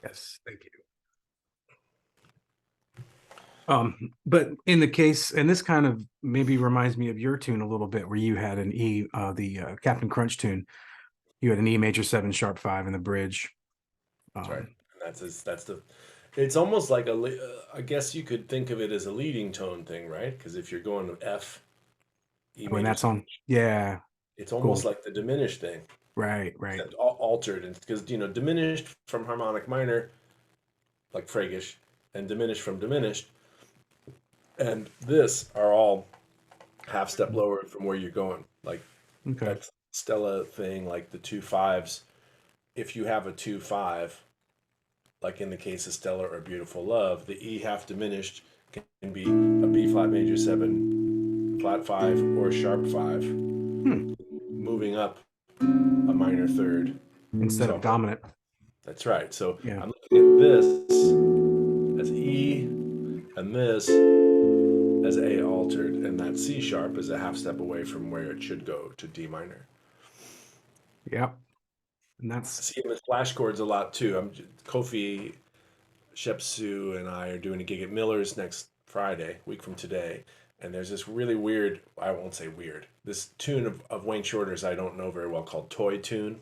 Yes, thank you. But in the case, and this kind of maybe reminds me of your tune a little bit, where you had an E, the Captain Crunch tune. You had an E major 7 sharp 5 in the bridge. That's right. Um, And that's the. It's almost like I guess you could think of it as a leading tone thing, right? Because if you're going to F, E when major that's 7, on, yeah, it's almost cool. like the diminished thing, Right, right. except altered. And because diminished from harmonic minor, like Fragish, and diminished from diminished, and this are all half step lower from where you're going. Like Okay. that Stella thing, like the 2 5s. If you have a 2 5, like in the case of Stellar or Beautiful Love, the E half diminished can be a B flat major 7, flat 5, or sharp 5, Hmm. moving up a minor third. Instead of So dominant. that's right. So Yeah. I'm looking at this as E and this as A altered, and that C sharp is a half step away from where it should go to D minor. Yep. And I that's see him with flash chords a lot too. Kofi Shepsu and I are doing a gig at Miller's next Friday, week from today. And there's this really weird, I won't say weird, this tune of Wayne Shorter's I don't know very well called Toy Tune.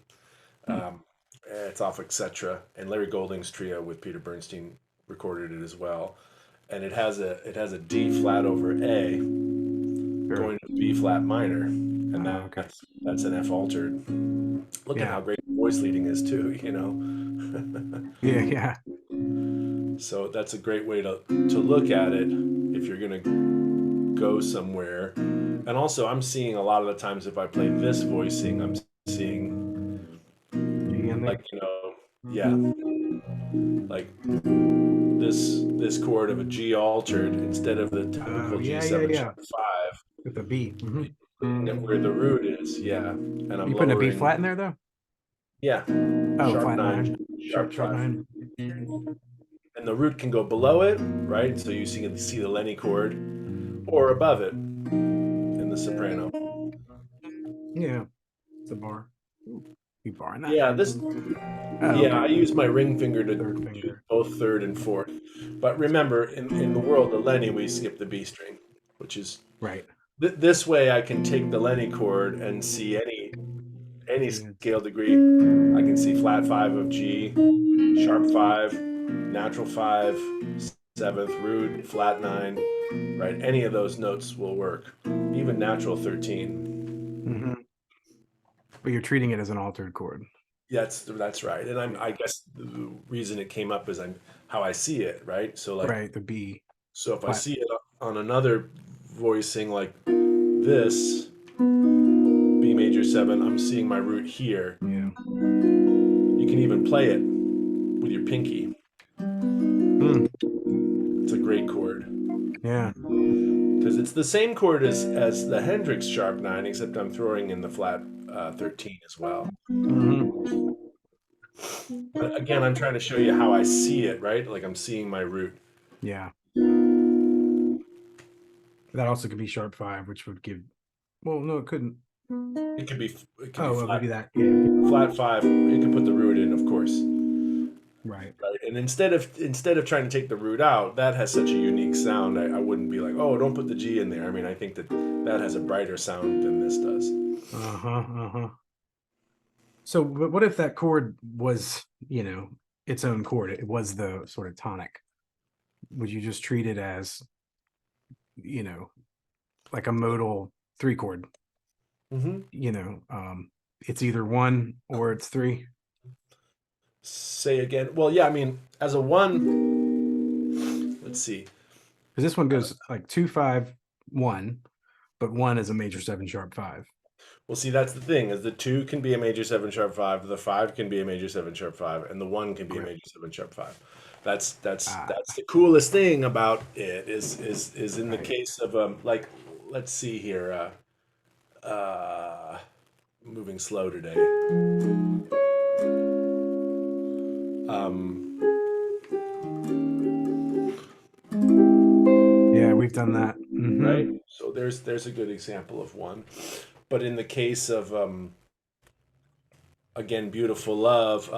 Um, it's off Etc. And Larry Golding's trio with Peter Bernstein recorded it as well. And it has a D flat over A sure. going to B flat minor. And Okay. that's an F altered. Look at Yeah. how great voice leading is too. Yeah. Yeah. So that's a great way to look at it if you're going to go somewhere. And also, I'm seeing a lot of the times if I play this voicing, I'm seeing G in there. like yeah, like this chord of a G altered instead of the Oh, typical yeah. Yeah. G7 Yeah. sharp 5, With a B. putting it where the root is. Yeah, and I'm You putting a B flat in lowering. there though? Yeah, Oh, sharp flat 9, nine. sharp Sharp 5. nine. And the root can go below it, right? So you see the Lenny chord, or above it in the soprano. Yeah. It's a bar. Ooh, you barring that? Yeah, this. Oh, Yeah, I okay. use my ring finger to Third do finger. both third and fourth. But remember, in the world of Lenny, we skip the B string, which is Right. this way I can take the Lenny chord and see any Yeah. scale degree. I can see flat 5 of G, sharp 5, natural 5, seventh, root, flat 9, right? Any of those notes will work. Even natural 13. Hmm. But you're treating it as an altered chord. That's right. And Yeah. I guess the reason it came up is how I see it, right? So like Right. The B so if I flat. see it on another voicing like this, B major 7, I'm seeing my root here. Yeah. You can even play it with your pinky. Hmm. It's a great chord Yeah. because it's the same chord as the Hendrix sharp 9, except I'm throwing in the flat 13 as well. Hmm. But again, I'm trying to show you how I see it, right? Like I'm seeing my root. Yeah. That also could be sharp 5, which would give. Well, no, it couldn't. It could be Oh, well, it could flat be that. Yeah. flat 5. You can put the root in, of course. Right. Right. And instead of trying to take the root out, that has such a unique sound. I wouldn't be like, oh, don't put the G in there. I mean, I think that has a brighter sound than this does. Uh huh. Uh huh. So, but what if that chord was, its own chord? It was the sort of tonic. Would you just treat it as, you know, like a modal 3 chord? Hmm. You know, um, it's either 1 or it's 3. Say again. Well, yeah. I mean, as a one, let's see. Because this one goes like 2 5 1, but 1 is a major 7 sharp 5. Well, see, that's the thing is the 2 can be a major 7 sharp 5, the 5 can be a major 7 sharp 5, and the 1 can be a Right. major 7 sharp 5. That's Ah, that's the coolest thing about it is in the right. case of like let's see here moving slow today. Um, Yeah, we've done that. right? So there's a good example of one. But in the case of again, beautiful love.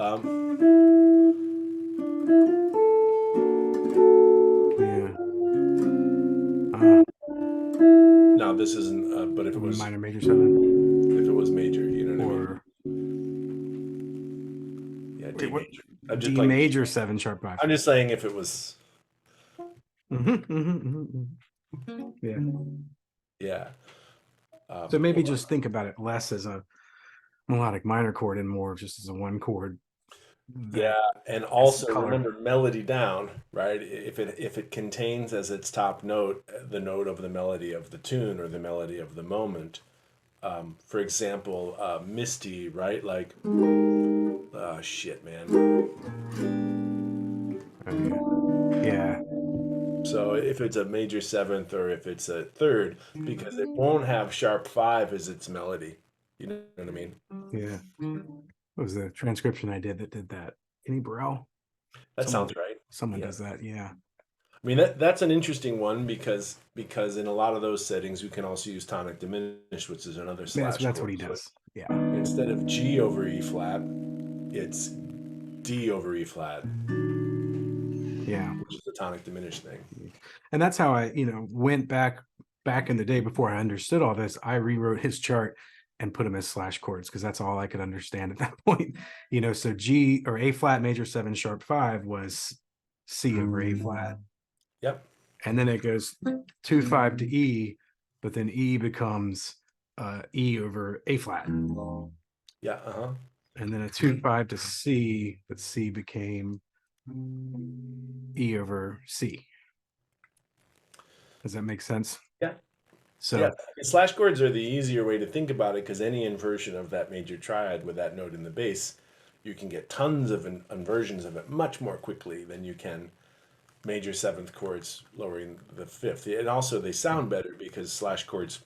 this isn't. But if it was minor major 7 if it was major, you know what I mean? or Yeah, wait, D what? major. I'm just D like major 7 sharp 5. I'm just saying if it was. Yeah. Yeah. So maybe Or- just think about it less as a melodic minor chord and more just as a one chord. Yeah, That and has some also color. remember melody down, right? If it contains as its top note the note of the melody of the tune or the melody of the moment. For example, Misty, right? Like, oh shit, man. Oh yeah. Yeah. So if it's a major seventh or if it's a third, because it won't have sharp five as its melody. You know what I mean? Yeah. What was the transcription I did that did that? Kenny Burrell? That Someone sounds right. someone Yeah. does that, yeah. I mean that's an interesting one because in a lot of those settings we can also use tonic diminished, which is another slash That's what chord. he So does. Yeah. instead of G over E flat, it's D over E flat, Yeah. which is the tonic diminished thing. And that's how I, went back in the day before I understood all this. I rewrote his chart and put him as slash chords because that's all I could understand at that point. So G or A flat major 7 sharp 5 was C over A flat. Yep. And then it goes 2 5 to E, but then E becomes E over A flat. Yeah. Uh-huh. And then a 2 5 to C, but C became E over C. Does that make sense? Yeah. So Yeah. Slash chords are the easier way to think about it because any inversion of that major triad with that note in the bass, you can get tons of inversions of it much more quickly than you can major seventh chords lowering the fifth. And also they sound better because slash chords,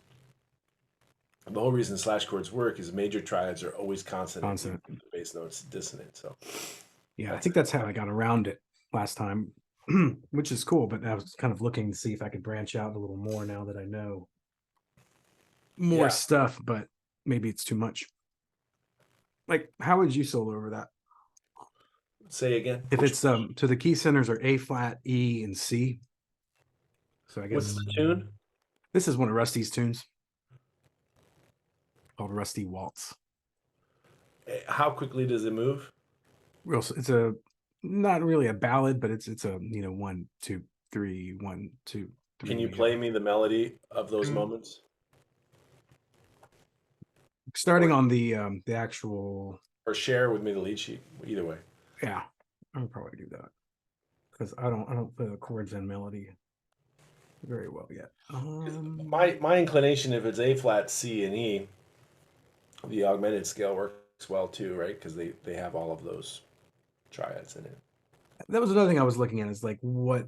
the whole reason slash chords work is major triads are always consonant, even consonant. if the bass note's dissonant. So Yeah, I that's think that's how I got around it last time, which is cool. But I was kind of looking to see if I could branch out a little more now that I know more yeah. stuff, but maybe it's too much. Like, how would you solo over that? Say again. If it's so the key centers are A flat, E, and C. So I What's guess the tune? this is one of Rusty's tunes called Rusty Waltz. How quickly does it move? It's a not really a ballad, but it's a 1 2 3 1 2 Can you 3. play me the melody of those moments? Starting Or on the actual, or share with me the lead sheet? Either way. yeah, I'll probably do that because I don't play the chords and melody very well yet. My inclination, if it's A flat, C, and E, the augmented scale works well too, right? Because they have all of those triads in it. That was another thing I was looking at is like what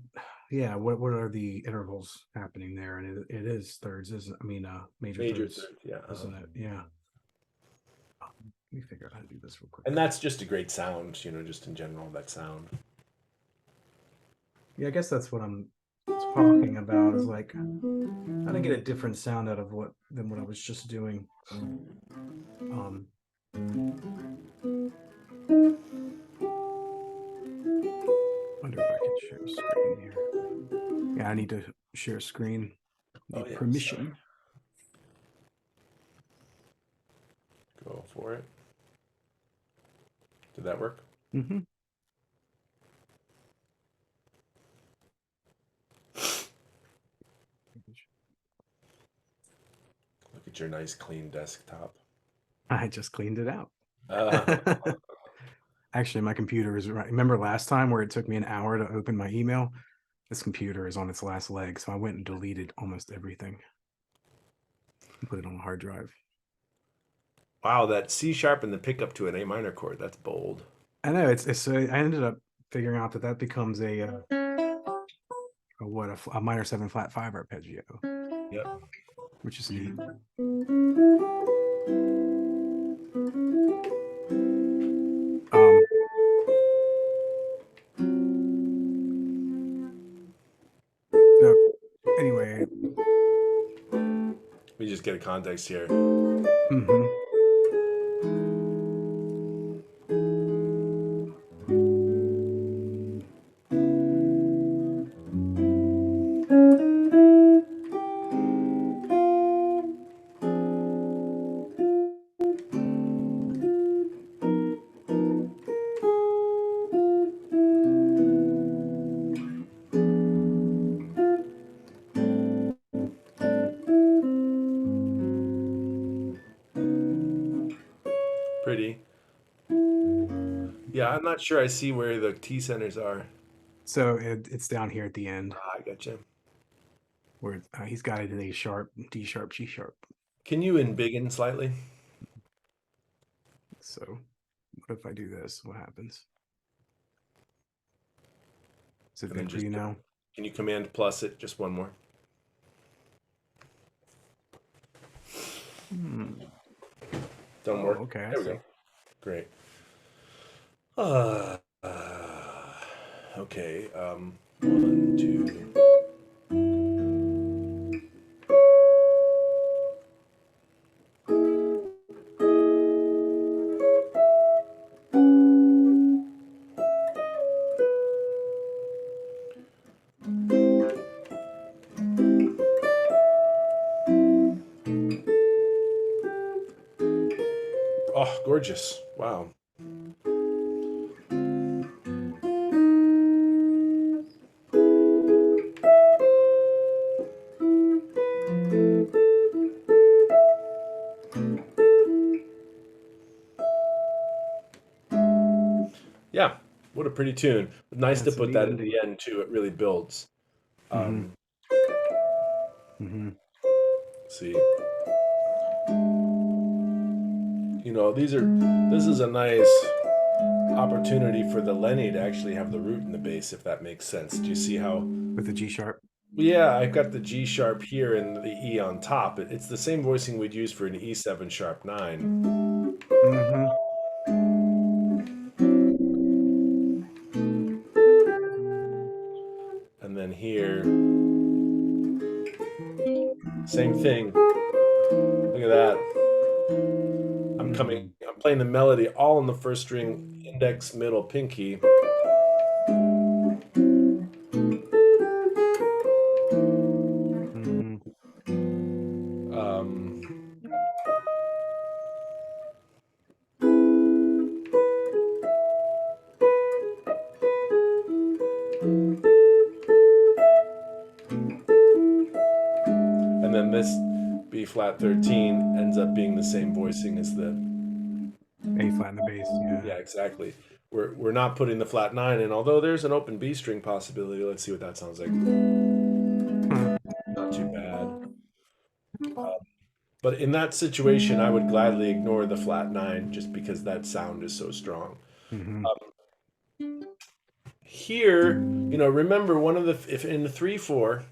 are the intervals happening there? And it is thirds, isn't I mean major Major thirds, thirds, yeah. isn't it? Yeah. Let me figure out how to do this real quick. And that's just a great sound, just in general, that sound. Yeah, I guess that's what I'm talking about is like how to get a different sound out of than what I was just doing. Wonder if I can share a screen here. Yeah, I need to share a screen. Need permission. Sorry. Go for it. Did that work? Mm-hmm. Look at your nice clean desktop. I just cleaned it out. Uh, Actually, my computer is right. Remember last time where it took me an hour to open my email? This computer is on its last leg, so I went and deleted almost everything and put it on a hard drive. wow, that C sharp and the pickup to an A minor chord. That's bold. I know I ended up figuring out that becomes a minor 7 flat 5 arpeggio. Yep. Which is neat. So anyway, We just get a context here. mm-hmm. I'm not sure I see where the T centers are. So it's down here at the end Ah, I gotcha. where he's got it in A sharp, D sharp, G sharp. Can you embiggen slightly? So what if I do this? What happens? Is it And then good for you now? can you command plus it just one more? Don't work. Okay, I There we see. go. Great. Uh, uh, okay. 1, 2. Oh, gorgeous. Wow. Yeah, what a pretty tune. Nice Yeah, to it's a put neat that at ending. the end too. It really builds. Mm-hmm. Um, Mm-hmm. see, this is a nice opportunity for the Lenny to actually have the root in the bass, if that makes sense. Do you see how? With the G sharp. Yeah, I've got the G sharp here and the E on top. It's the same voicing we'd use for an E7 sharp 9. Mm-hmm. And then here, same thing. Look at that. I'm playing the melody all in the first string, index, middle, pinky. Mm-hmm. Um, and then this B flat 13 ends up being the same voicing as the. A flat in the bass. Yeah, Yeah. exactly. We're not putting the flat 9 in, although there's an open B string possibility. Let's see what that sounds like. Not too bad. But in that situation, I would gladly ignore the flat 9 just because that sound is so strong. Mm-hmm. Here, remember if in the 3/4,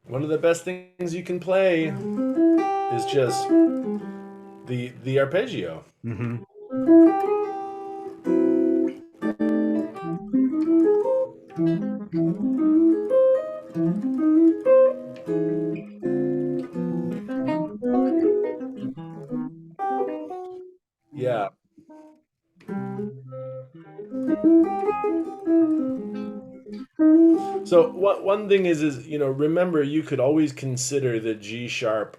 one of the best things you can play is just the arpeggio. Mm-hmm. Yeah. So one thing is remember you could always consider the G sharp,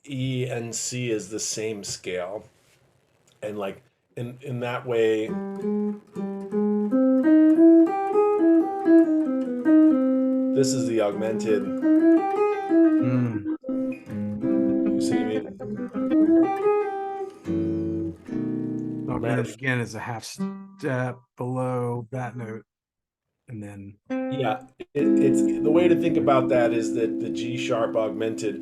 E, and C as the same scale, and like in that way, this is the augmented. Mm. You see what I mean? Augmented again is a half step below that note, and then Yeah, it's the way to think about that is that the G sharp augmented,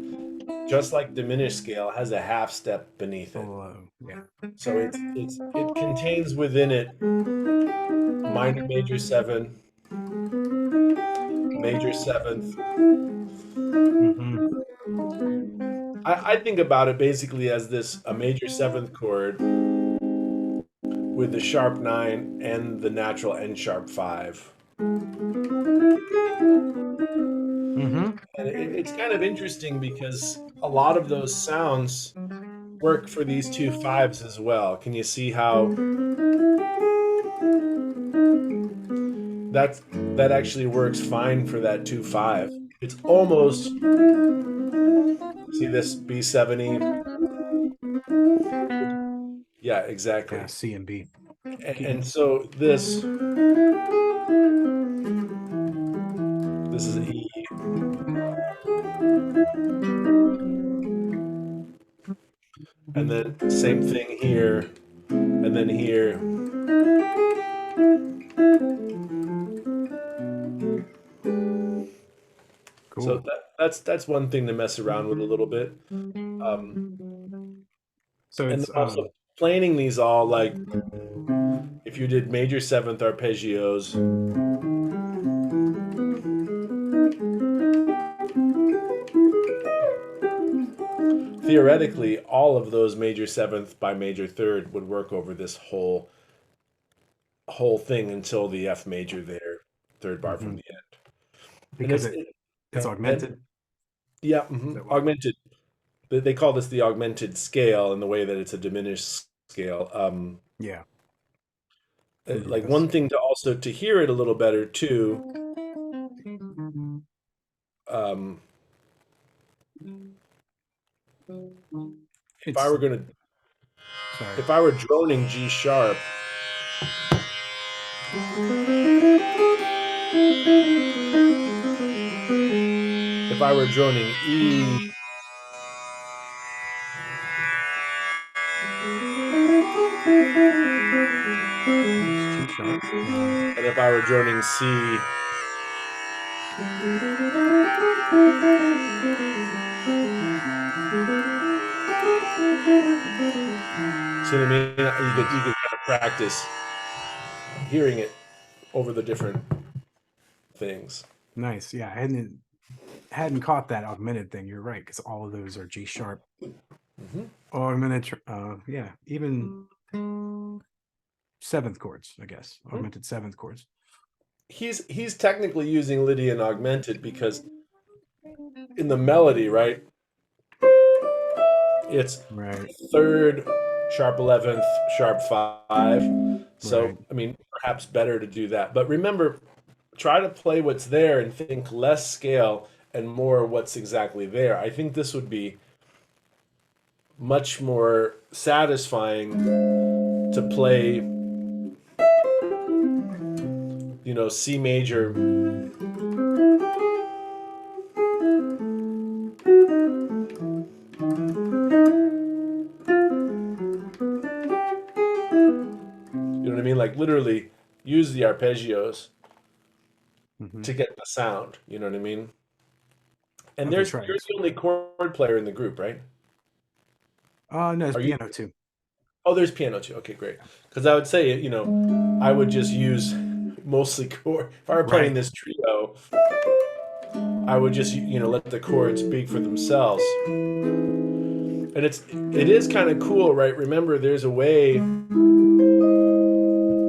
just like diminished scale, has a half step beneath it. below. Yeah. So it contains within it minor major 7, major 7th. Mm-hmm. I think about it basically as a major 7th chord with the sharp 9 and the natural N sharp 5. Mm-hmm. And it's kind of interesting because a lot of those sounds work for these two fives as well. Can you see how that actually works fine for that 2/5? It's almost, see this B7E? Yeah, exactly. Yeah, C and B. And so this is E, and then same thing here, and then here. So Cool. that's one thing to mess around with a little bit. Um, So and it's also planing these all, like if you did major seventh arpeggios, theoretically all of those major seventh by major third would work over this whole thing until the F major there, third bar from mhm, the end. And because it's and augmented. yeah, Is that why? augmented. They call this the augmented scale in the way that it's a diminished scale. Yeah, familiar with Like this. one thing to also to hear it a little better too. Um, if I It's were gonna, sorry. if I were droning G sharp, if I were droning E, It's G sharp. and if I were droning C, see what I mean? You could kind of practice hearing it over the different things. Nice. Yeah, I hadn't caught that augmented thing. You're right, because all of those are G sharp Hmm. augmented. Yeah, even seventh chords, I guess, Hmm. augmented seventh chords. He's technically using Lydian augmented because in the melody, right? It's Right, third, sharp 11th, sharp 5. right. So, I mean, perhaps better to do that. But remember, try to play what's there and think less scale and more what's exactly there. I think this would be much more satisfying to play, C major. You know what I mean? Like literally use the arpeggios Hmm. to get the sound. You know what I mean? And Okay, there's try you're this. the only chord player in the group, right? No, it's Are you? piano too. Oh, there's piano too. Okay, great. Because I would say, I would just use mostly chord. If I were playing Right. this trio, I would just, let the chords speak for themselves. And it is kind of cool, right? Remember, there's a way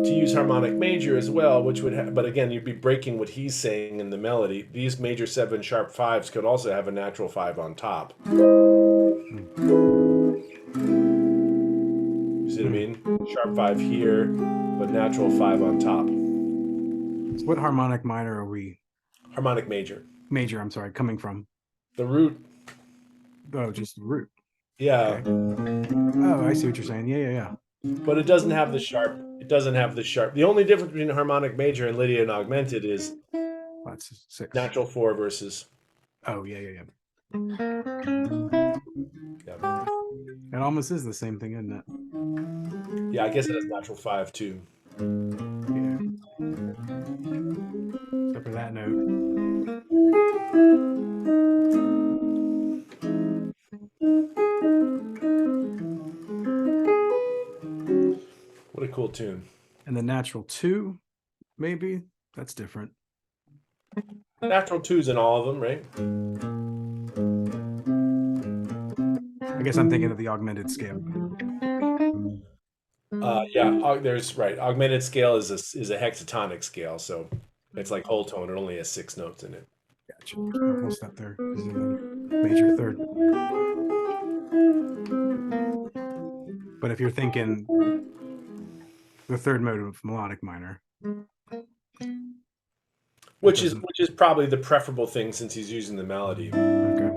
to use harmonic major as well, which but again, you'd be breaking what he's saying in the melody. These major seven sharp fives could also have a natural five on top. Mm. You see what I Hmm. mean? Sharp five here, but natural five on top. So what harmonic minor are we? Harmonic major. Major, I'm sorry, coming from? The root, Oh, just the root. yeah, Okay. Oh, I see what you're saying. Yeah, yeah, yeah. but it doesn't have the sharp. It doesn't have the sharp. The only difference between harmonic major and Lydian augmented is That's six. natural four versus. Oh, yeah, yeah, Yeah, yeah. It almost is the same thing, isn't it? yeah. I guess it has natural five too. Yeah. Except for that note. What a cool tune. And the natural two, maybe. That's different. Natural twos in all of them, right? I guess I'm thinking of the augmented scale. Yeah. There's right. Augmented scale is a hexatonic scale, so it's like whole tone. It only has six notes in it. Gotcha. Oh, whole step there is in the major third. But if you're thinking the third mode of melodic minor, that Which is doesn't. which is probably the preferable thing since he's using the melody. Okay.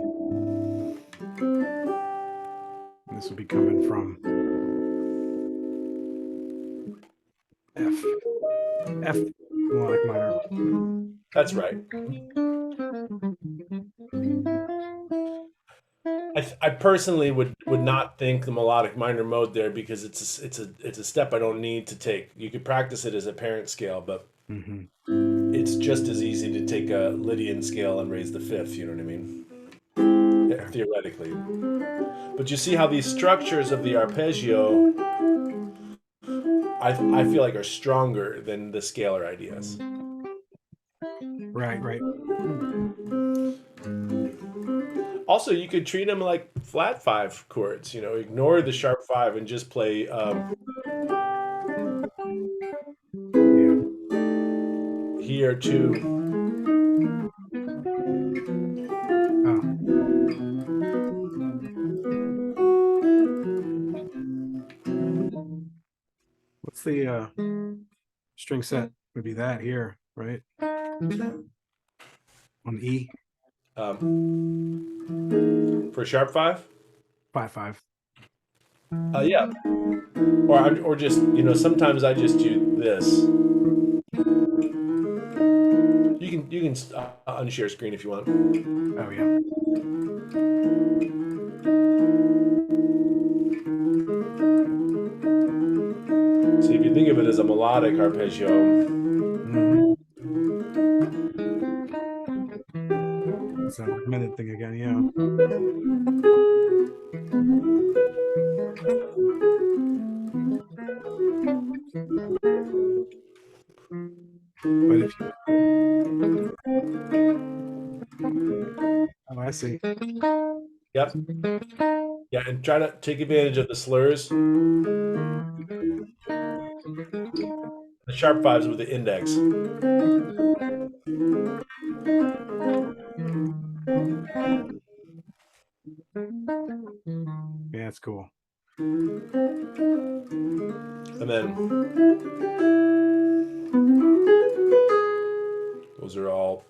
And this would be coming from F. F melodic minor. That's right. I personally would not think the melodic minor mode there because it's a step I don't need to take. You could practice it as a parent scale, but Hmm. it's just as easy to take a Lydian scale and raise the fifth. You know what I mean? Okay. Theoretically, but you see how these structures of the arpeggio, I feel like are stronger than the scalar ideas. Right, right. Also, you could treat them like flat five chords. You know, ignore the sharp five and just play Yeah. here two. Oh, what's the string set? Would be that here, right? On the E, For sharp five. 5/5. Yeah, or just sometimes I just do this. You can unshare screen if you want. Oh yeah. So if you think of it as a melodic arpeggio, Hmm. It's that minute thing again. Yeah. But if you, oh, I see. yep, yeah, and try to take advantage of the slurs. The sharp fives with the index. Yeah, it's cool. And then those are all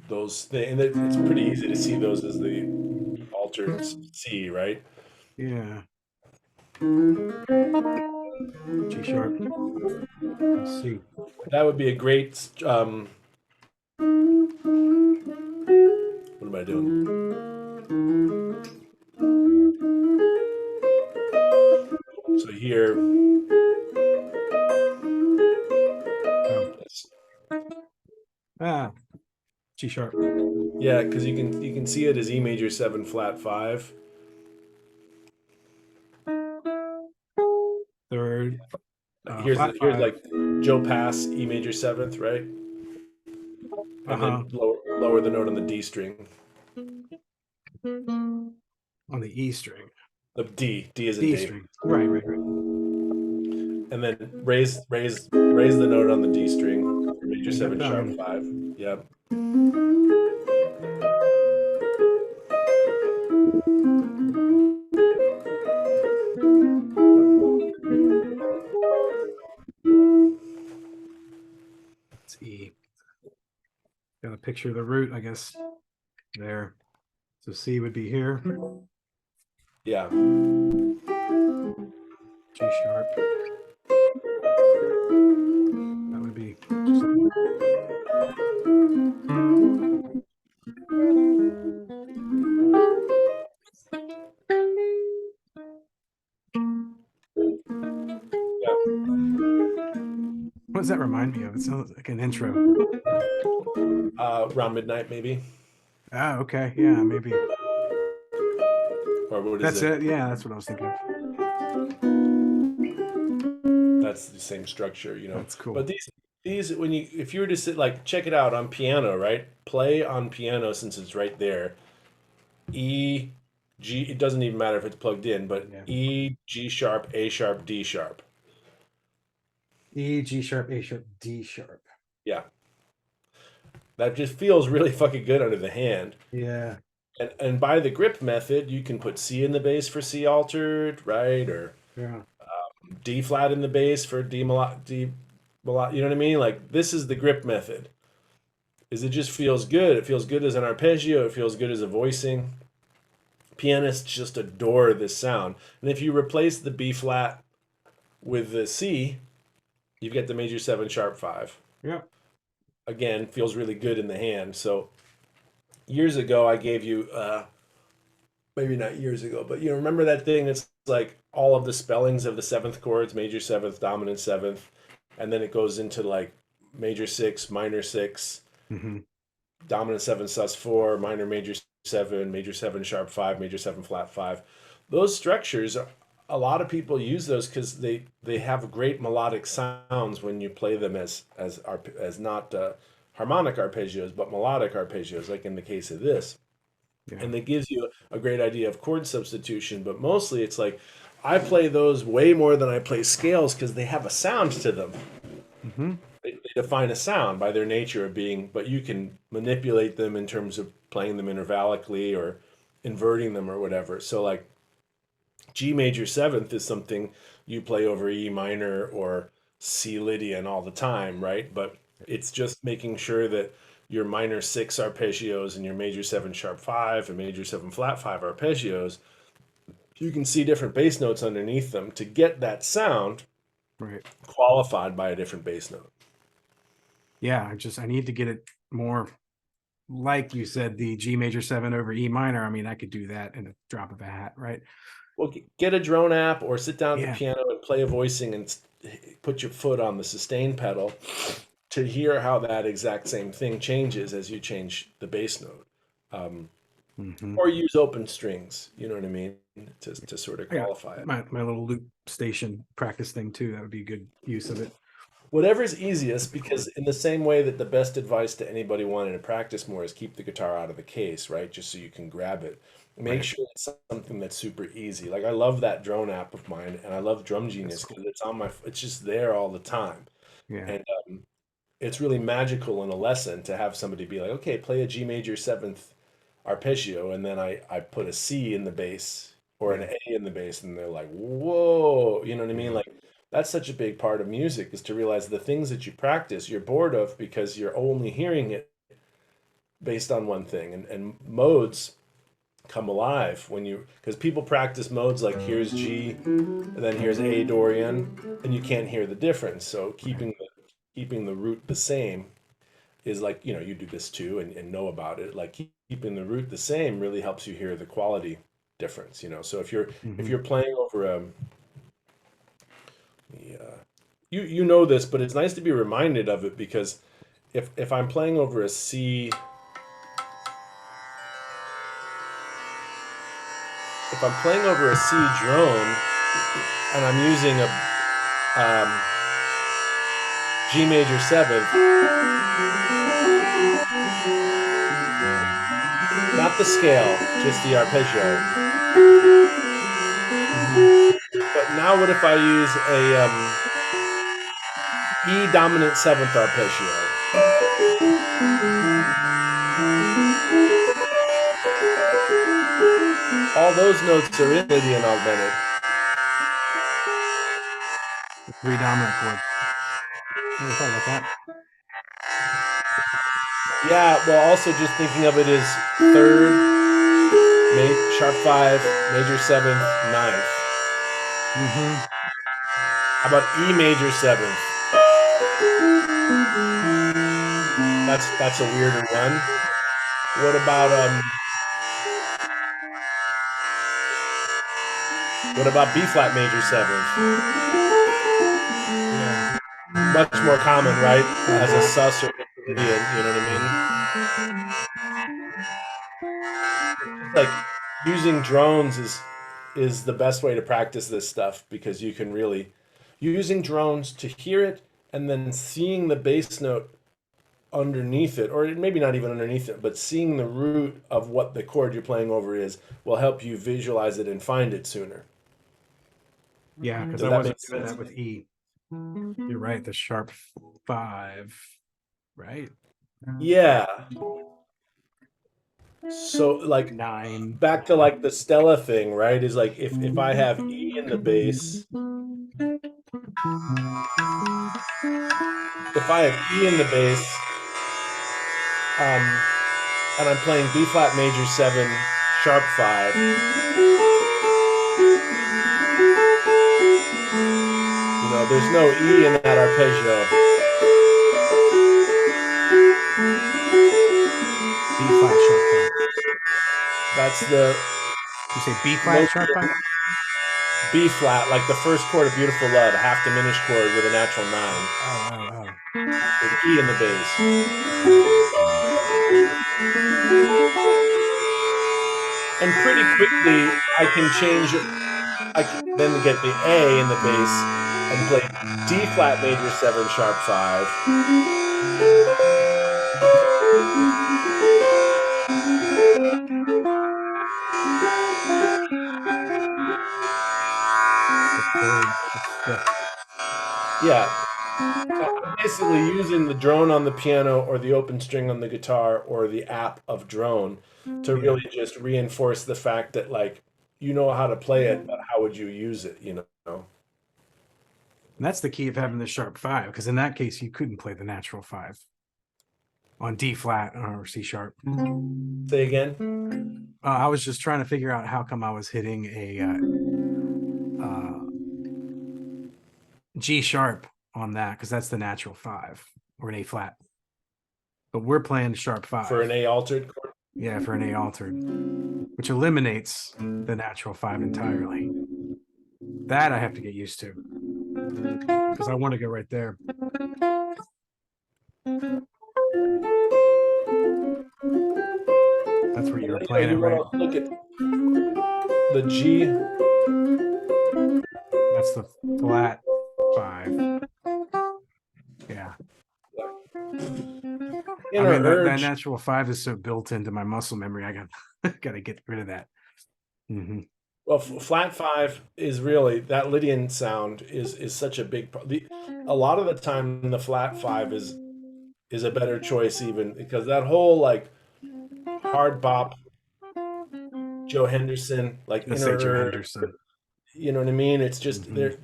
those things. And it's pretty easy to see those as the altered C, right? Yeah. G sharp. C. That would be a great. What am I doing? So here, Oh. Ah. G sharp. yeah, because you can see it as E major seven flat five. Third. Here's Flat here's five. like Joe Pass E major seventh, right? Uh And huh. then lower the note on the D string. On the E string. The D is in D David. string. Right, right, right. And then raise the note on the D string, major You got seven that sharp one. five. Yep. It's E. Got a picture of the root, I guess. There. So C would be here. Yeah. G sharp. That would be. Yeah. What does that remind me of? It sounds like an intro. Around midnight maybe. Ah, okay. Yeah, maybe. Or what is That's it? it. Yeah, that's what I was thinking of. That's the same structure. That's cool. But these when you if you were to sit like check it out on piano, right? Play on piano since it's right there. E G it doesn't even matter if it's plugged in, but Yeah. E, G sharp, A sharp, D sharp. E, G sharp, A sharp, D sharp. Yeah. That just feels really fucking good under the hand. Yeah. And by the grip method, you can put C in the bass for C altered, right? Or Yeah. D flat in the bass for D, you know what I mean? Like this is the grip method. Is it just feels good. It feels good as an arpeggio. It feels good as a voicing. Pianists just adore this sound. And if you replace the B flat with the C, you get the major seven sharp five. Yeah. Again, feels really good in the hand. So years ago, I gave you maybe not years ago, but you remember that thing that's like all of the spellings of the seventh chords, major seventh, dominant seventh, and then it goes into like major six, minor six, Hmm. dominant seven, sus4, minor major seven, sharp five, major seven, flat five. Those structures, a lot of people use those because they have great melodic sounds when you play them as not harmonic arpeggios, but melodic arpeggios, like in the case of this. Yeah. And it gives you a great idea of chord substitution. But mostly, it's like I play those way more than I play scales because they have a sound to them. Hmm. They define a sound by their nature of being, but you can manipulate them in terms of playing them intervallically or inverting them or whatever. So, like G major seventh is something you play over E minor or C Lydian all the time, right? But it's just making sure that your minor six arpeggios and your major seven sharp five and major seven flat five arpeggios, you can see different bass notes underneath them to get that sound Right. qualified by a different bass note. Yeah. I need to get it more like you said, the G major seven over E minor. I mean, I could do that in a drop of a hat, right? Well, get a drone app or sit down at the Yeah. piano and play a voicing and put your foot on the sustain pedal to hear how that exact same thing changes as you change the bass note. Um, Hmm. or use open strings, you know what I mean, to sort of I got qualify it. my little loop station practice thing too. That would be a good use of it. Whatever's easiest, because in the same way that the best advice to anybody wanting to practice more is keep the guitar out of the case, right? Just so you can grab it. Make Right. sure it's something that's super easy. Like I love that drone app of mine, and I love Drum That's Genius cool. because it's just there all the time, Yeah. and it's really magical in a lesson to have somebody be like, okay, play a G major seventh arpeggio, and then I put a C in the bass or an Yeah. A in the bass, and they're like, whoa, you know what I mean? Yeah. Like that's such a big part of music is to realize the things that you practice you're bored of because you're only hearing it based on one thing, and modes come alive when you because people practice modes like here's G and then here's A Dorian, and you can't hear the difference. So Right. keeping the root the same is like you do this too and know about it, like keeping the root the same really helps you hear the quality difference. So if Hmm. you're playing over you know this, but it's nice to be reminded of it because if I'm playing over a C, if I'm playing over a C drone and I'm using a um, G major seventh, not the scale, just the arpeggio. Hmm. But now what if I use a E dominant seventh arpeggio? All those notes are in Lydian augmented. The three dominant chord. Never thought about that. Yeah, well, also just thinking of it as third, sharp five, major seventh, ninth. Hmm. How about E major seventh? That's a weirder one. What about B flat major seventh? Yeah. Much more common, right? As a Hmm. sus or Yeah. Lydian, you know what Yeah. I mean? Like using drones is the best way to practice this stuff because you can really using drones to hear it and then seeing the bass note underneath it, or maybe not even underneath it, but seeing the root of what the chord you're playing over is will help you visualize it and find it sooner. Yeah. Because Does I that make wasn't doing sense? that with E. You're right. The sharp five. Right. Yeah. So like Nine. back to like the Stella thing, right? Is like if I have E in the bass, if I have E in the bass, and I'm playing B flat major seven, sharp five, there's no E in that arpeggio. B flat sharp five. That's the You say B No flat sharp five? B flat, like the first chord of Beautiful Love, a half diminished chord with a natural nine, Oh, oh, with E in the bass. And pretty quickly, I can change it. I can then get the A in the bass and play D flat major 7 sharp 5. the third, the fifth. Yeah. So I'm basically using the drone on the piano or the open string on the guitar or the app of drone to Yeah. really just reinforce the fact that, like, you know how to play it, but how would you use it, you know? And that's the key of having the sharp five, because in that case, you couldn't play the natural five on D flat or C sharp. Say again? I was just trying to figure out how come I was hitting a G sharp on that, because that's the natural five, or an A flat. But we're playing sharp For five. an A altered chord? Yeah, for an A altered, which eliminates the natural five entirely. That I have to get used to, because I want to go right there. That's where you were playing it, You right? want to look at the G. That's the flat five. Yeah. I Inner mean, that urge. natural five is so built into my muscle memory. I got to get rid of that. Well, flat 5 is really that Lydian sound is such a big a lot of the time the flat 5 is a better choice, even because that whole, like, hard bop Joe Henderson, like Let's inner say Joe urge, Henderson. you know what I mean? It's just there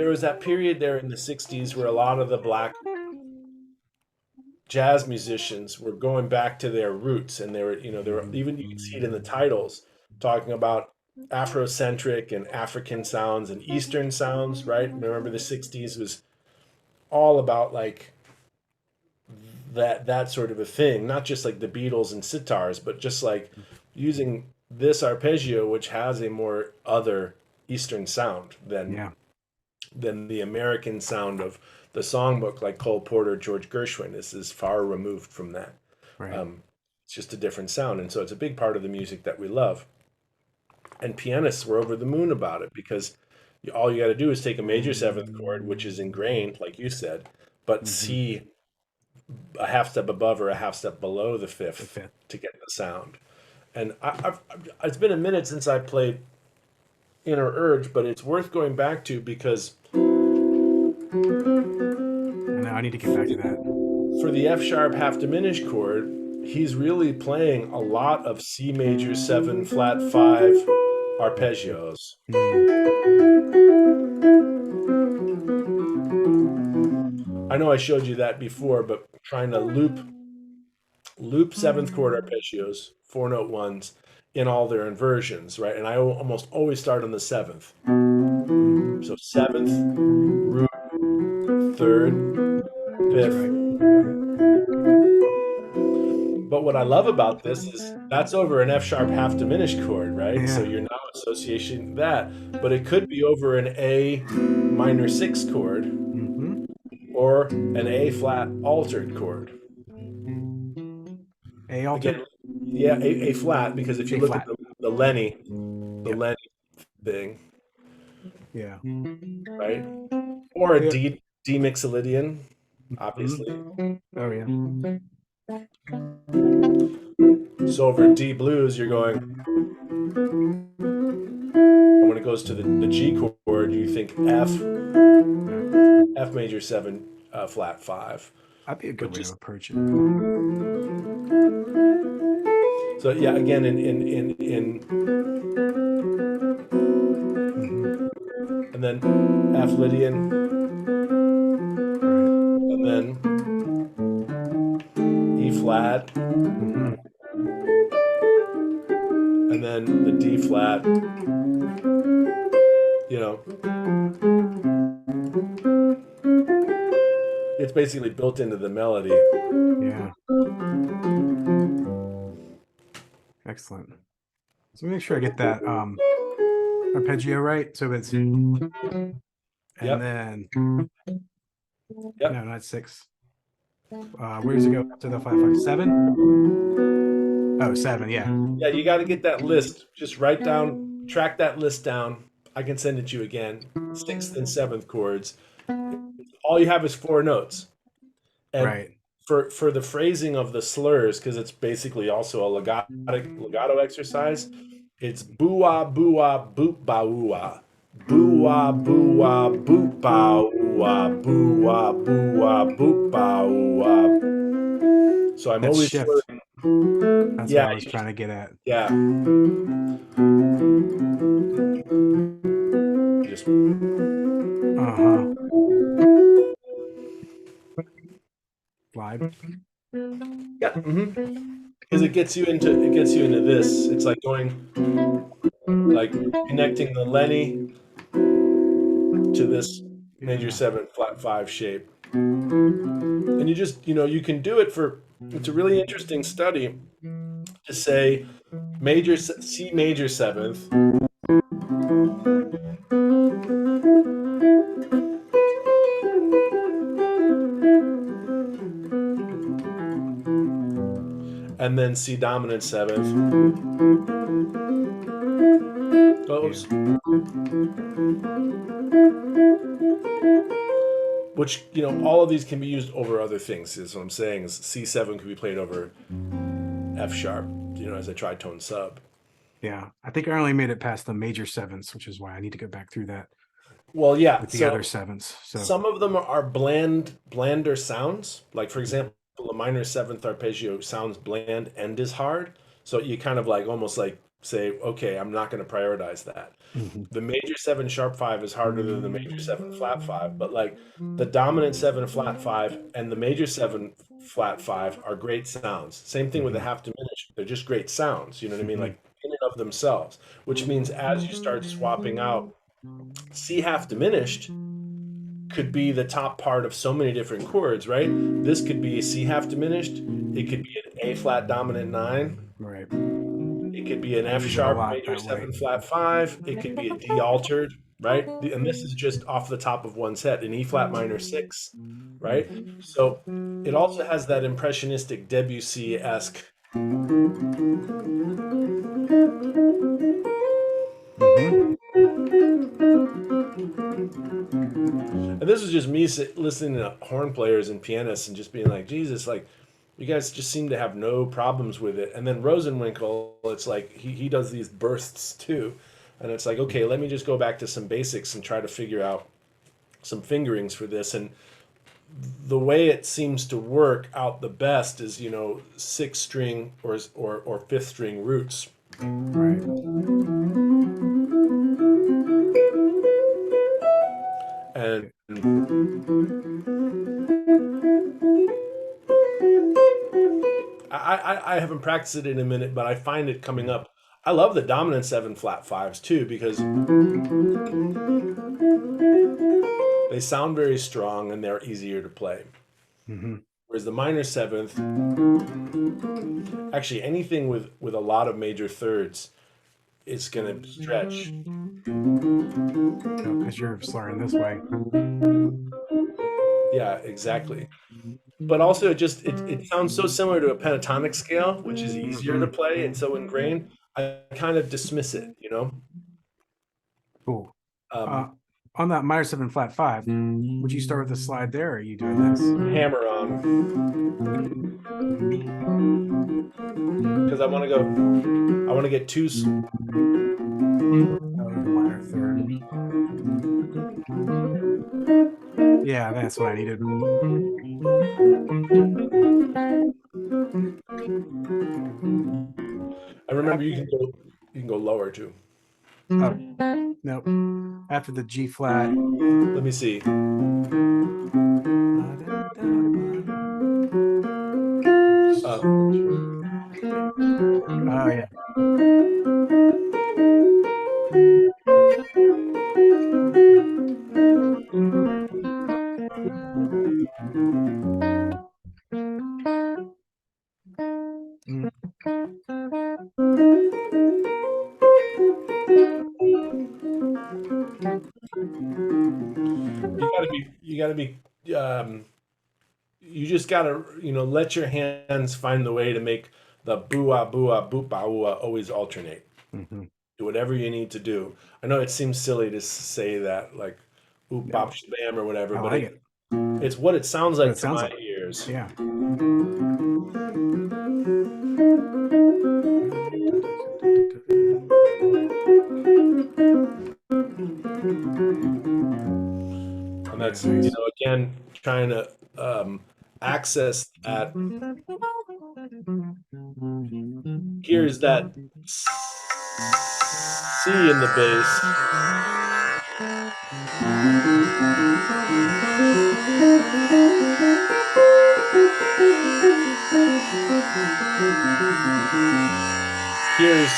was that period there in the 60s where a lot of the black jazz musicians were going back to their roots, and they were, even you can see it in the titles, talking about Afrocentric and African sounds and Eastern sounds, right? Remember the 60s was all about, like, that sort of a thing, not just like the Beatles and sitars, but just like using this arpeggio, which has a more other Eastern sound Yeah, than the American sound of the songbook, like Cole Porter, George Gershwin. This is far removed from that. right. Um, it's just a different sound, and so it's a big part of the music that we love. And pianists were over the moon about it, because all you got to do is take a major seventh chord, which is ingrained, like you said, but C a half step above or a half step below the The fifth fifth. to get the sound. And it's been a minute since I played Inner Urge, but it's worth going back to, because I know I need to get back to that. for the F sharp half diminished chord, he's really playing a lot of C major 7 flat 5 arpeggios. I know I showed you that before, but trying to loop seventh chord arpeggios, 4-note ones, in all their inversions, right? And I almost always start on the seventh. So seventh, root, third, That's fifth. right. But what I love about this is that's over an F sharp half diminished chord, right? So Yeah. you're now associating that, but it could be over an A minor 6 chord or an A flat altered chord. A altered. Again, yeah, A flat, because if you A look at flat. the Lenny, the Yep. Lenny thing, Yeah. right? Or a Yeah. D mixolydian, obviously. Oh yeah. So over D blues, you're going, and when it goes to the G chord, you think F major 7 flat 5. That'd be a good But way to just approach it. so yeah, again in and then F Lydian, Right. and then E flat, and then the D flat. You know, it's basically built into the melody. Yeah. Excellent. So make sure I get that arpeggio right. So it's and Yep. then Yep. no, not six. Where does it go to the 5 5 7? Oh, seven, yeah. Yeah, you got to get that list. Just write down, track that list down. I can send it to you again. Sixth and seventh chords. All you have is four notes. And Right. for the phrasing of the slurs, because it's basically also a legato exercise, it's boo wah boo wah boop ba woo wah. Boo wah boop ba woo wah. Boo wah boop ba woo wah. So I'm That's always shift. slurring. That's what Yeah, I was trying to get at. yeah. Just Uh-huh. Slide. yeah. Because it gets you into this. It's like like connecting the Lenny to this major Yeah. seven flat five shape. And you can do it for, it's a really interesting study to say C major seventh, and then C dominant seventh. Yeah. Oops. Which, all of these can be used over other things. Is what I'm saying is C7 could be played over F sharp, as a tritone sub. Yeah. I think I only made it past the major sevens, which is why I need to go back through that Well, yeah. with the other So sevens. So some of them are blander sounds. Like, for example, a minor seventh arpeggio sounds bland and is hard. So you kind of like almost like say, okay, I'm not going to prioritize that. mhm. The major seven sharp five is harder than the major seven flat five, but like the dominant seven flat five and the major seven flat five are great sounds. Same thing with the Mhm. half diminished. They're just great sounds. You know what I mean? Mhm. Like in and of themselves, which means as you start swapping out C half diminished could be the top part of so many different chords, right? This could be a C half diminished. It could be an A flat dominant nine. Right. It could be an I F use it a sharp lot major that way. seven flat five. It could be a D altered, right? And this is just off the top of one set, an E flat minor six, right? So it also has that impressionistic Debussy esque. Hmm. And this is just me listening to horn players and pianists and just being like, Jesus, like, you guys just seem to have no problems with it. And then Rosenwinkel, it's like he does these bursts too. And it's like, okay, let me just go back to some basics and try to figure out some fingerings for this. And the way it seems to work out the best is, sixth string or fifth string roots. Right. And Yeah. I haven't practiced it in a minute, but I find it coming up. I love the dominant seven flat fives too because they sound very strong and they're easier to play. Hmm. Whereas the minor seventh, actually anything with a lot of major thirds, is gonna stretch. Because you're slurring this way. Yeah, exactly. But also it sounds so similar to a pentatonic scale, which is easier to Hmm. play and so ingrained. I kind of dismiss it. Cool. Um, Uh, on that minor seven flat five, would you start with a slide there, or are you doing this? Hammer on because I want to get two. Oh, the minor third. Yeah, that's what I needed. I remember After, you can go lower too. nope. After the G flat. Let me see. Uh, Oh yeah. Mm. gotta be you just gotta let your hands find the way to make the boo ah boop ah ooh ah always alternate. Hmm. Do whatever you need to do. I know it seems silly to say that, like oop bop No, shabam or whatever, I but like it. it's what it sounds What like it to sounds my like. ears. Yeah. And Yeah, that's, nice. again, trying to access that. Here's that C in the bass. Here's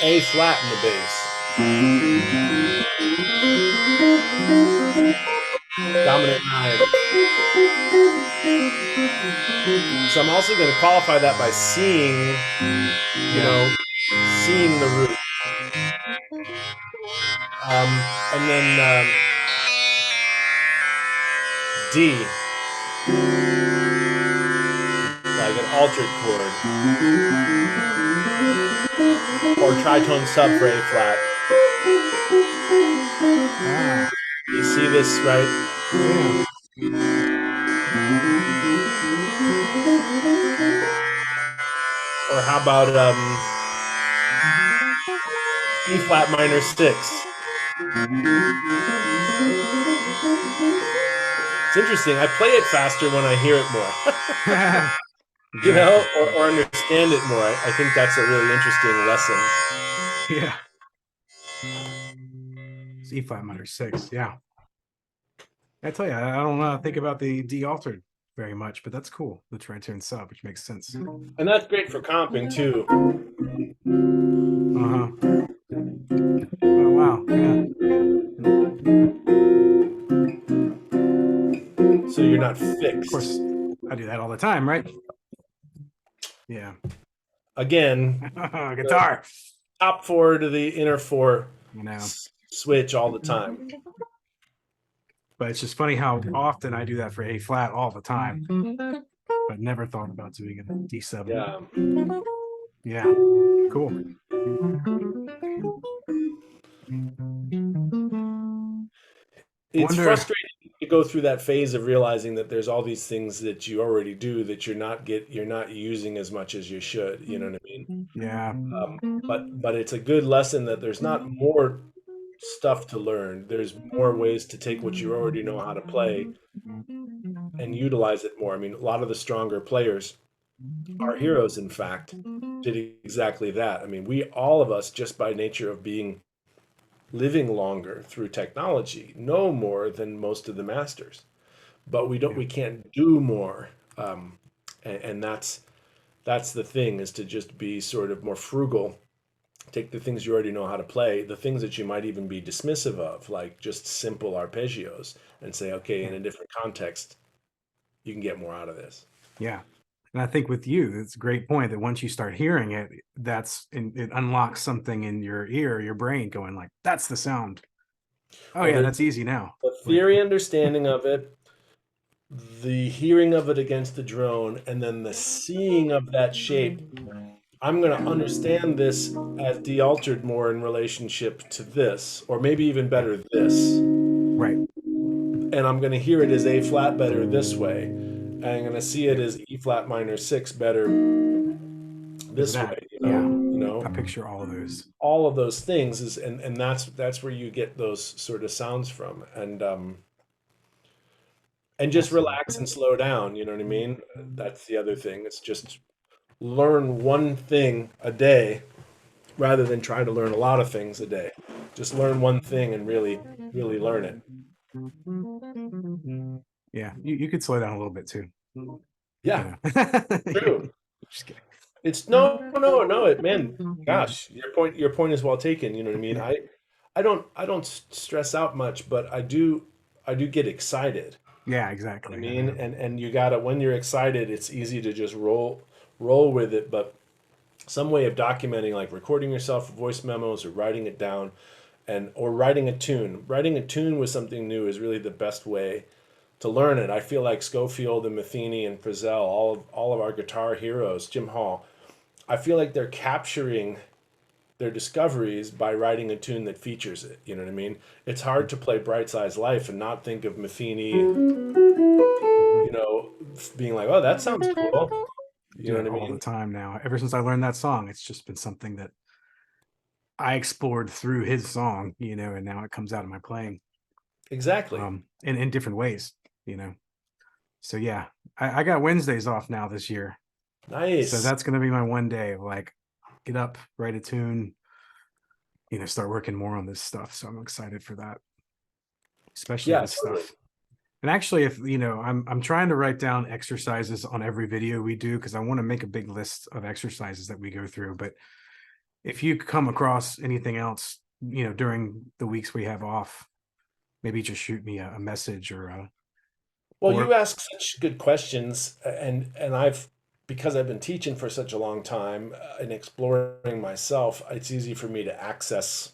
A flat in the bass. Dominant 9. So I'm also going to qualify that by Yeah. seeing the root. And then D, like an altered chord, or tritone sub for A flat. Ah, You see this, right? yeah. Or how about E flat minor 6? It's interesting. I play it faster when I hear it more, Exactly. or understand it more. I think that's a really interesting lesson. Yeah. It's E flat minor 6. Yeah. I tell you, I don't think about the D altered very much, but that's cool. The tritone sub, which makes sense. And that's great for comping too. Uh-huh. Oh wow. Yeah. So you're not Of fixed. course, I do that all the time, right? Yeah. Again, the Guitar. top 4 to the inner 4 You know. switch all the time. But it's just funny how often I do that for A flat all the time, but never thought about doing it in D sub. Yeah. Yeah. Cool. I It's wonder. frustrating to go through that phase of realizing that there's all these things that you already do that you're not using as much as you should. You know what I mean? Yeah. But it's a good lesson that there's not more stuff to learn. There's more ways to take what you already know how to play and utilize it more. I mean, a lot of the stronger players, our heroes, in fact, did exactly that. I mean, we all of us, just by nature of being living longer through technology, know more than most of the masters, but Yeah. we can't do more. And that's the thing, is to just be sort of more frugal. Take the things you already know how to play, the things that you might even be dismissive of, like just simple arpeggios, and say, okay, in Yeah. a different context, you can get more out of this. Yeah. And I think with you, it's a great point that once you start hearing it, it unlocks something in your ear, your brain going like, that's the sound. Oh Well, yeah, there's that's easy now. the Like, theory understanding of it, the hearing of it against the drone, and then the seeing of that shape. I'm going to understand this as de-altered more in relationship to this, or maybe even yeah, better, this. right. And I'm going to hear it as A flat better this way. And I'm going to see it Yeah. as E flat minor 6 better Because of this that. way. Yeah. You I know, picture all of those. all of those things is, and that's where you get those sort of sounds from, and just Awesome. relax and slow down. You know what I mean? That's the other thing. It's just learn one thing a day rather than try to learn a lot of things a day. Just learn one thing and really learn it. Yeah. You could slow down a little bit too. You Yeah, know. true. Just kidding. It's no, it, man, gosh, your point is well taken. You know what I mean? Yeah. I don't stress out much, but I do get excited. Yeah, I exactly. mean, and you gotta, when you're excited, it's easy to just roll with it, but some way of documenting, like recording yourself voice memos or writing it down, and or writing a tune. Writing a tune with something new is really the best way to learn it. I feel like Schofield and Matheny and Frizzell, all of our guitar heroes, Jim Hall, I feel like they're capturing their discoveries by writing a tune that features it. You know what I mean? It's hard to play Bright Side's Life and not think of Matheny, Mhm. being like, oh, that sounds cool. You Do know it what I all the mean? time now. Ever since I learned that song, it's just been something that I explored through his song, and now it comes out in my playing, Exactly. in different ways, you know. So yeah, I got Wednesdays off now this year, so Nice. that's gonna be my one day of like get up, write a tune, start working more on this stuff. So I'm excited for that, especially Yeah, this totally. stuff. And actually, if I'm trying to write down exercises on every video we do because I want to make a big list of exercises that we go through. But if you come across anything else, during the weeks we have off, maybe just shoot me a message Well, you or ask such good questions, and I've because I've been teaching for such a long time and exploring myself, it's easy for me to access.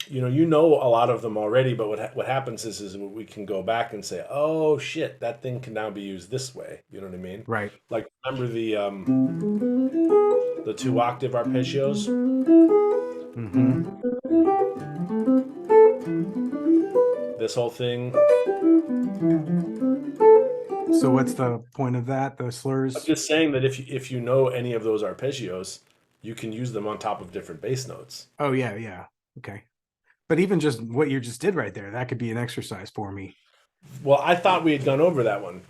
You know a lot of them already, but what happens is we can go back and say, oh shit, that thing can now be used this way. You know what I mean? right. Like remember the two octave arpeggios? Hmm. This whole thing. So what's the point of that? The I'm slurs? just saying that if you know any of those arpeggios, you can use them on top of different bass notes. Oh yeah, yeah. Okay. But even just what you just did right there, that could be an exercise for me. Well, I thought we had gone over that one,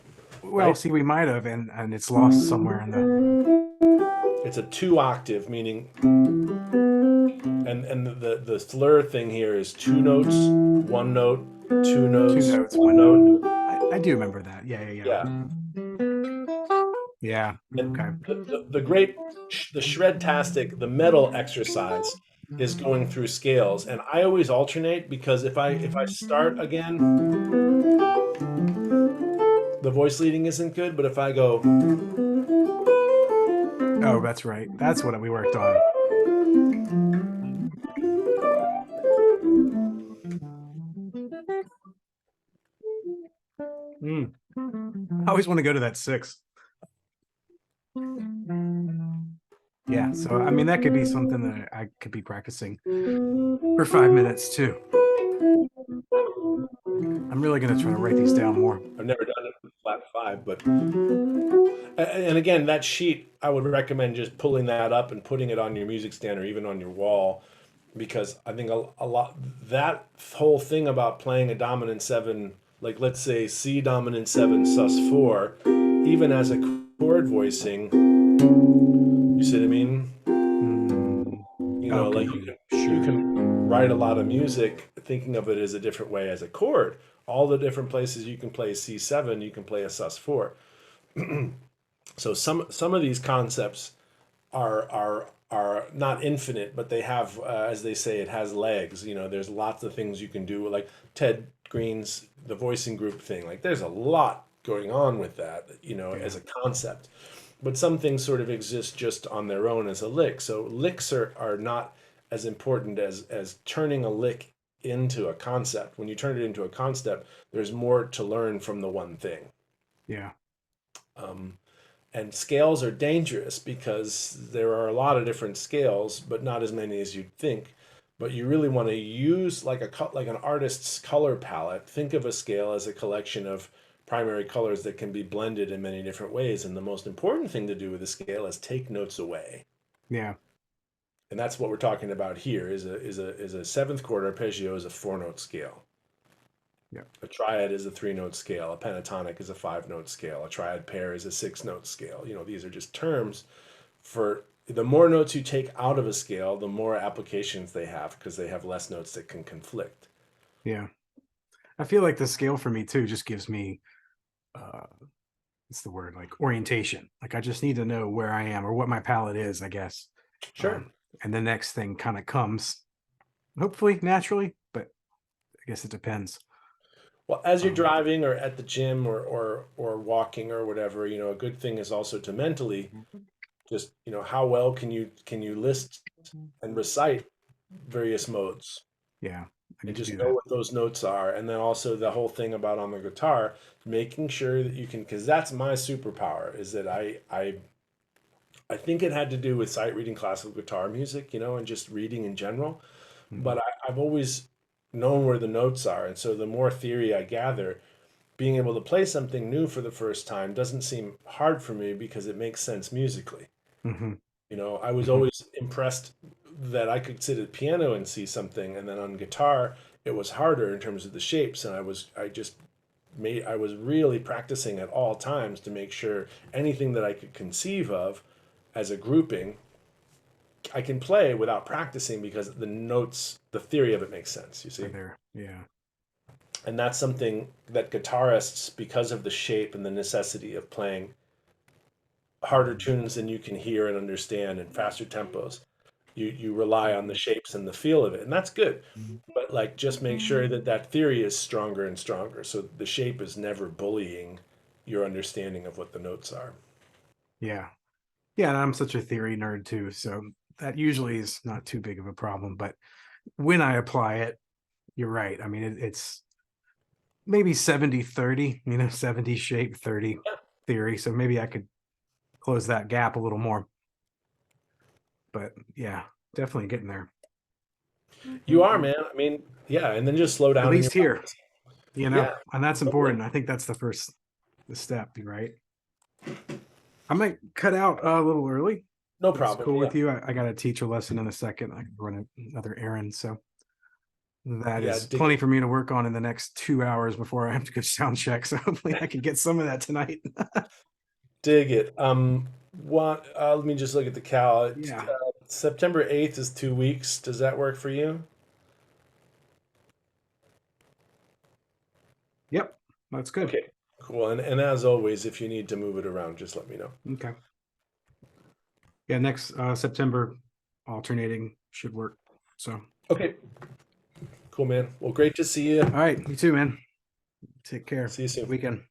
Well, right? see, we might have, and it's lost somewhere in the. It's a two octave, meaning, and the slur thing here is two notes, one note, two Two notes, notes, one one note. note. I do remember that. Yeah, yeah, Yeah, yeah. Yeah. and Okay. the shred-tastic, the metal exercise is going through scales, and I always alternate because if I start again, the voice leading isn't good, but if I go, Oh, that's right. That's what we worked on. Mm. I always want to go to that six. Yeah. So, I mean, that could be something that I could be practicing for 5 minutes too. I'm really going to try to write these down more. I've never done it with flat five, but and again, that sheet, I would recommend just pulling that up and putting it on your music stand or even on your wall, because I think a lot that whole thing about playing a dominant seven, like let's say C dominant seven sus four, even as a chord voicing, you see what I mean? Mm. Like Okay. you Sure. can write a lot of music thinking of it as a different way as a chord. All the different places you can play C7, you can play a sus four. So some of these concepts are not infinite, but they have, as they say, it has legs. There's lots of things you can do, like Ted Green's the voicing group thing. Like, there's a lot going on with that, Yeah. as a concept. But some things sort of exist just on their own as a lick. So licks are not as important as turning a lick into a concept. When you turn it into a concept, there's more to learn from the one thing. Yeah. Um, and scales are dangerous because there are a lot of different scales, but not as many as you'd think. But you really want to use like an artist's color palette. Think of a scale as a collection of primary colors that can be blended in many different ways. And the most important thing to do with a scale is take notes away. Yeah. And that's what we're talking about here. Is a seventh chord arpeggio is a 4-note scale. Yeah. A triad is a 3-note scale. A pentatonic is a 5-note scale. A triad pair is a 6-note scale. These are just terms for the more notes you take out of a scale, the more applications they have because they have less notes that can conflict. Yeah. I feel like the scale for me too just gives me uh what's the word, like orientation. Like I just need to know where I am or what my palette is, I guess. Sure. And the next thing kind of comes hopefully naturally, but I guess it depends. Well, as you're Um, driving or at the gym or walking or whatever, a good thing is also to mentally just, how well can you list and recite various modes. Yeah, I and need to just do know that. what those notes are. And then also the whole thing about on the guitar, making sure that you can, because that's my superpower, is that I think it had to do with sight reading classical guitar music, and just reading in general. But Mhm. I've always known where the notes are. And so the more theory I gather, being able to play something new for the first time doesn't seem hard for me because it makes sense musically. Mhm. I was Mhm. always impressed that I could sit at piano and see something, and then on guitar, it was harder in terms of the shapes. And I was really practicing at all times to make sure anything that I could conceive of as a grouping, I can play without practicing because the notes, the theory of it makes sense, you Are see? there? Yeah. And that's something that guitarists, because of the shape and the necessity of playing harder Mhm. tunes than you can hear and understand and faster tempos, you rely on the shapes and the feel of it, and that's good. But like, just make sure that that theory is stronger and stronger, so the shape is never bullying your understanding of what the notes are. Yeah. Yeah, and I'm such a theory nerd too, so that usually is not too big of a problem. But when I apply it, you're right. I mean, it's maybe 70-30, 70 shape, 30 Yeah, theory. So maybe I could close that gap a little more. But yeah, definitely getting there. you are, man. I mean, yeah, and then just slow At down in your least here, practice. you know, Yeah, and that's totally. important. I think that's the step, right? I might cut out a little early. No That's problem. cool Yeah, with you. I got to teach a lesson in a second. I can run another errand. So that yeah, is dig plenty it. for me to work on in the next 2 hours before I have to go sound check. So hopefully I can get some of that tonight. Dig it. Let me just look at the cal. Yeah. September 8th is 2 weeks. Does that work for you? Yep. That's good. Okay, cool. And as always, if you need to move it around, just let me know. Okay. Yeah. Next September, alternating should work. So, all Okay, cool, man. Well, great to see you. right. You too, man. Take care. See you soon. Weekend.